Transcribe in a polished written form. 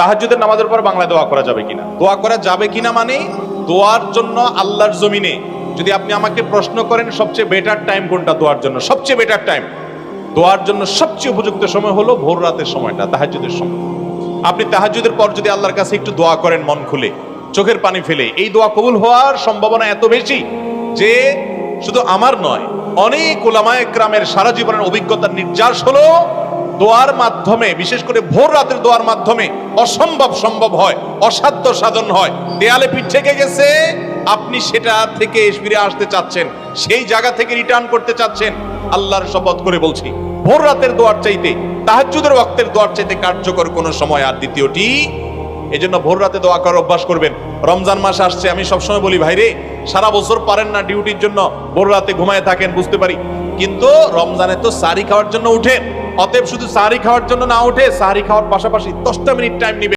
তাহাজ্জুদের নামাজের পর বাংলায় দোয়া করা যাবে কিনা? দোয়া করা যাবে কিনা মানে দোয়ার জন্য আল্লাহর জমিনে যদি আপনি আমাকে প্রশ্ন করেন সবচেয়ে বেটার টাইম কোনটা দোয়ার জন্য, সবচেয়ে বেটার টাইম দোয়ার জন্য সবচেয়ে উপযুক্ত সময় হলো ভোর রাতের সময়টা, তাহাজ্জুদের সময়। আপনি তাহাজ্জুদের পর যদি আল্লাহর কাছে একটু দোয়া করেন মন খুলে, চোখের পানি ফেলে, এই দোয়া কবুল হওয়ার সম্ভাবনা এত বেশি যে শুধু আমার নয়, অনেক উলামায়ে কেরামের সারা জীবনের অভিজ্ঞতার নির্যাস হলো দোয়ার মাধ্যমে, বিশেষ করে ভোর রাতের দোয়ার মাধ্যমে অসম্ভব সম্ভব হয়, অসাধ্য সাধন হয়। দেয়ালে পিঠ থেকে গেছে, আপনি সেটা থেকে ফিরে আসতে চাচ্ছেন, সেই জায়গা থেকে রিটার্ন করতে চাচ্ছেন। আল্লাহর শপথ করে বলছি, ভোর রাতের দোয়ার চাইতে, তাহাজ্জুদের ওয়াক্তের দোয়ার চাইতে কার্যকর কোন সময় আর দ্বিতীয়টি। এজন্য ভোর রাতে দোয়া করার অভ্যাস করবেন। রমজান মাস আসছে, আমি সবসময় বলি ভাইরে, সারা বছর পারেন না ডিউটির জন্য ভোর রাতে ঘুমায় থাকেন, বুঝতে পারি, কিন্তু রমজানে তো সাহরি খাওয়ার জন্য উঠেন। অতএব শুধু সাহরি খাওয়ার জন্য না উঠে, সাহরি খাওয়ার পাশাপাশি 10টা মিনিট টাইম নিবে।